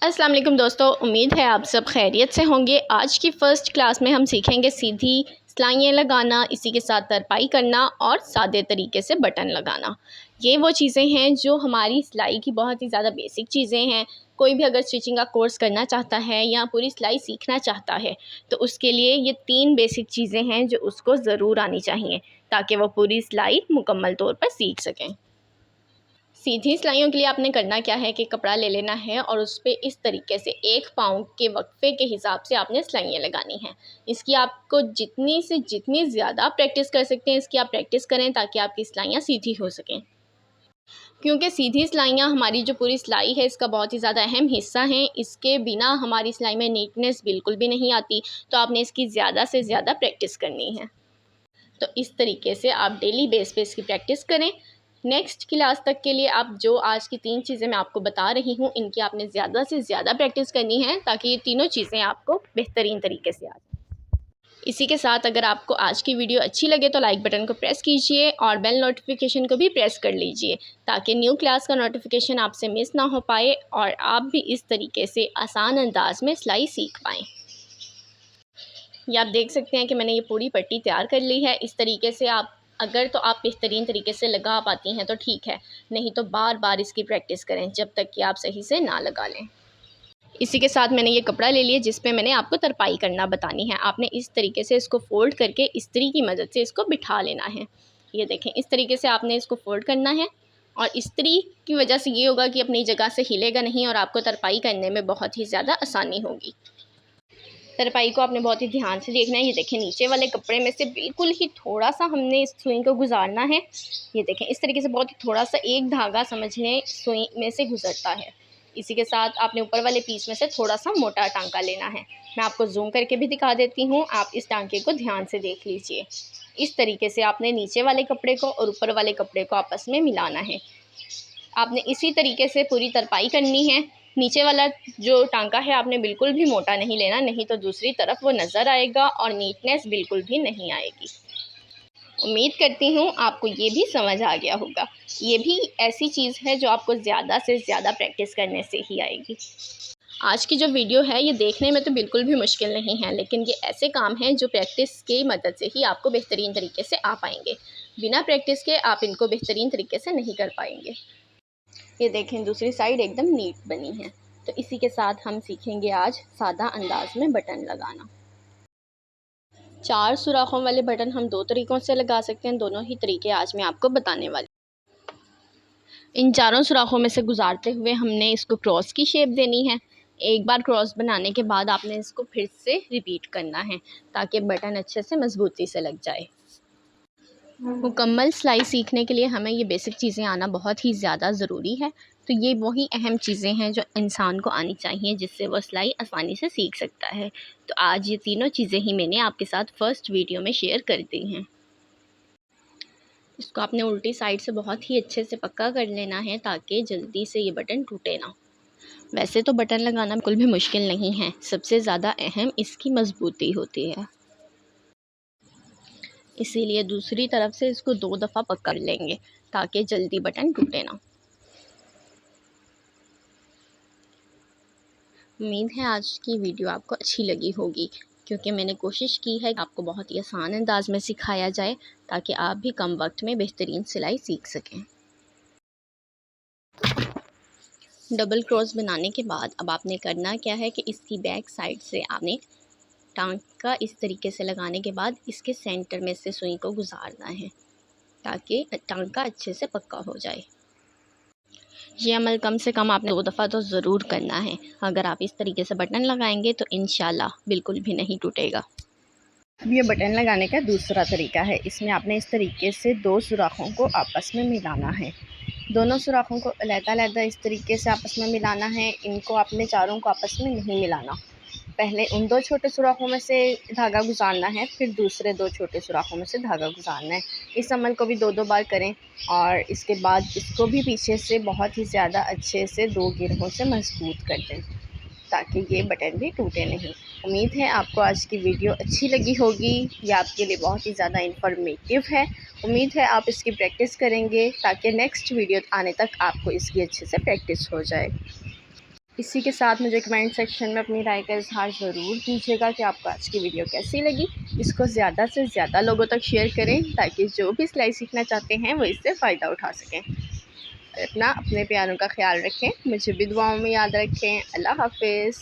अस्सलाम वालेकुम दोस्तों, उम्मीद है आप सब खैरियत से होंगे। आज की फ़र्स्ट क्लास में हम सीखेंगे सीधी सिलाइयाँ लगाना, इसी के साथ तरपाई करना और सादे तरीके से बटन लगाना। ये वो चीज़ें हैं जो हमारी सिलाई की बहुत ही ज़्यादा बेसिक चीज़ें हैं। कोई भी अगर स्टिचिंग का कोर्स करना चाहता है या पूरी सिलाई सीखना चाहता है तो उसके लिए ये 3 बेसिक चीज़ें हैं जो उसको ज़रूर आनी चाहिए ताकि वो पूरी सिलाई मुकम्मल तौर पर सीख सकें। सीधी सिलाइयों के लिए आपने करना क्या है कि कपड़ा ले लेना है और उस पे इस तरीके से 1 पाँव के वक्फे के हिसाब से आपने सिलाइयाँ लगानी हैं। इसकी आपको जितनी से जितनी ज़्यादा प्रैक्टिस कर सकते हैं इसकी आप प्रैक्टिस करें ताकि आपकी सिलाइयाँ सीधी हो सकें। क्योंकि सीधी सिलाइयाँ हमारी जो पूरी सिलाई है इसका बहुत ही ज़्यादा अहम हिस्सा हैं। इसके बिना हमारी सिलाई में नीटनेस बिल्कुल भी नहीं आती, तो आपने इसकी ज़्यादा से ज़्यादा प्रैक्टिस करनी है। तो इस तरीके से आप डेली बेस पे इसकी प्रैक्टिस करें। नेक्स्ट क्लास तक के लिए आप जो आज की 3 चीज़ें मैं आपको बता रही हूँ इनकी आपने ज़्यादा से ज़्यादा प्रैक्टिस करनी है ताकि ये तीनों चीज़ें आपको बेहतरीन तरीके से आ जाएँ। इसी के साथ अगर आपको आज की वीडियो अच्छी लगे तो लाइक बटन को प्रेस कीजिए और बेल नोटिफिकेशन को भी प्रेस कर लीजिए ताकि न्यू क्लास का नोटिफिकेशन आपसे मिस ना हो पाए और आप भी इस तरीके से आसान अंदाज में सिलाई सीख पाएँ। ये आप देख सकते हैं कि मैंने ये पूरी पट्टी तैयार कर ली है। इस तरीके से आप अगर तो आप बेहतरीन तरीके से लगा पाती हैं तो ठीक है, नहीं तो बार बार इसकी प्रैक्टिस करें जब तक कि आप सही से ना लगा लें। इसी के साथ मैंने ये कपड़ा ले लिया जिस पे मैंने आपको तरपाई करना बतानी है। आपने इस तरीके से इसको फ़ोल्ड करके इस्त्री की मदद से इसको बिठा लेना है। ये देखें, इस तरीके से आपने इसको फ़ोल्ड करना है और इस्त्री की वजह से ये होगा कि अपनी जगह से हिलेगा नहीं और आपको तरपाई करने में बहुत ही ज़्यादा आसानी होगी। तरपाई को आपने बहुत ही ध्यान से देखना है। ये देखें, नीचे वाले कपड़े में से बिल्कुल ही थोड़ा-सा हमने इस सुई को गुज़ारना है। ये देखें, इस तरीके से बहुत ही थोड़ा-सा एक धागा समझ लें सुई में से गुज़रता है। इसी के साथ आपने ऊपर वाले पीस में से थोड़ा-सा मोटा टाँका लेना है। मैं आपको ज़ूम करके भी दिखा देती हूँ, आप इस टाँके को ध्यान से देख लीजिए। इस तरीके से आपने नीचे वाले कपड़े को और ऊपर वाले कपड़े को आपस में मिलाना है। आपने इसी तरीके से पूरी तरपाई करनी है। नीचे वाला जो टाँका है आपने बिल्कुल भी मोटा नहीं लेना, नहीं तो दूसरी तरफ वो नज़र आएगा और नीटनेस बिल्कुल भी नहीं आएगी। उम्मीद करती हूँ आपको ये भी समझ आ गया होगा। ये भी ऐसी चीज़ है जो आपको ज़्यादा से ज़्यादा प्रैक्टिस करने से ही आएगी। आज की जो वीडियो है ये देखने में तो बिल्कुल भी मुश्किल नहीं है, लेकिन ये ऐसे काम हैं जो प्रैक्टिस की मदद से ही आपको बेहतरीन तरीके से आ पाएँगे। बिना प्रैक्टिस के आप इनको बेहतरीन तरीके से नहीं कर पाएँगे। ये देखें, दूसरी साइड एकदम नीट बनी है। तो इसी के साथ हम सीखेंगे आज सादा अंदाज में बटन लगाना। 4 सुराखों वाले बटन हम 2 तरीक़ों से लगा सकते हैं। दोनों ही तरीके आज मैं आपको बताने वाली। इन चारों सुराखों में से गुज़ारते हुए हमने इसको क्रॉस की शेप देनी है। एक बार क्रॉस बनाने के बाद आपने इसको फिर से रिपीट करना है ताकि बटन अच्छे से मज़बूती से लग जाए। मुकम्मल सिलाई सीखने के लिए हमें ये बेसिक चीज़ें आना बहुत ही ज़्यादा ज़रूरी है। तो ये वही अहम चीज़ें हैं जो इंसान को आनी चाहिए जिससे वो सिलाई आसानी से सीख सकता है। तो आज ये तीनों चीज़ें ही मैंने आपके साथ फ़र्स्ट वीडियो में शेयर कर दी हैं। इसको आपने उल्टी साइड से बहुत ही अच्छे से पक्का कर लेना है ताकि जल्दी से ये बटन टूटे ना। वैसे तो बटन लगाना बिल्कुल भी मुश्किल नहीं है, सबसे ज़्यादा अहम इसकी मज़बूती होती है। इसीलिए दूसरी तरफ से इसको 2 दफ़ा पकड़ लेंगे ताकि जल्दी बटन टूटे ना। उम्मीद है आज की वीडियो आपको अच्छी लगी होगी क्योंकि मैंने कोशिश की है कि आपको बहुत ही आसान अंदाज में सिखाया जाए ताकि आप भी कम वक्त में बेहतरीन सिलाई सीख सकें। डबल क्रॉस बनाने के बाद अब आपने करना क्या है कि इसकी बैक साइड से आपने टाँका इस तरीके से लगाने के बाद इसके सेंटर में से सुई को गुजारना है ताकि टाँका अच्छे से पक्का हो जाए। ये अमल कम से कम आपने 2 दफ़ा तो ज़रूर करना है। अगर आप इस तरीके से बटन लगाएंगे तो इंशाल्लाह बिल्कुल भी नहीं टूटेगा। अब ये बटन लगाने का दूसरा तरीका है। इसमें आपने इस तरीके से 2 सुराखों को आपस में मिलाना है। दोनों सुराखों को अलग-अलग इस तरीके से आपस में मिलाना है। इनको आपने चारों को आपस में नहीं मिलाना। पहले उन 2 छोटे सुराखों में से धागा गुजारना है, फिर दूसरे 2 छोटे सुराखों में से धागा गुजारना है। इस अमल को भी 2-2 बार करें और इसके बाद इसको भी पीछे से बहुत ही ज़्यादा अच्छे से 2 गिरोहों से मजबूत कर दें ताकि ये बटन भी टूटे नहीं। उम्मीद है आपको आज की वीडियो अच्छी लगी होगी। ये आपके लिए बहुत ही ज़्यादा इन्फॉर्मेटिव है। उम्मीद है आप इसकी प्रैक्टिस करेंगे ताकि नेक्स्ट वीडियो आने तक आपको इसकी अच्छे से प्रैक्टिस हो जाए। इसी के साथ मुझे कमेंट सेक्शन में अपनी राय का इज़हार ज़रूर कीजिएगा कि आपको आज की वीडियो कैसी लगी। इसको ज़्यादा से ज़्यादा लोगों तक शेयर करें ताकि जो भी सिलाई सीखना चाहते हैं वो इससे फ़ायदा उठा सकें। अपने प्यारों का ख्याल रखें, मुझे भी दुआओं में याद रखें। अल्लाह हाफ़िज़।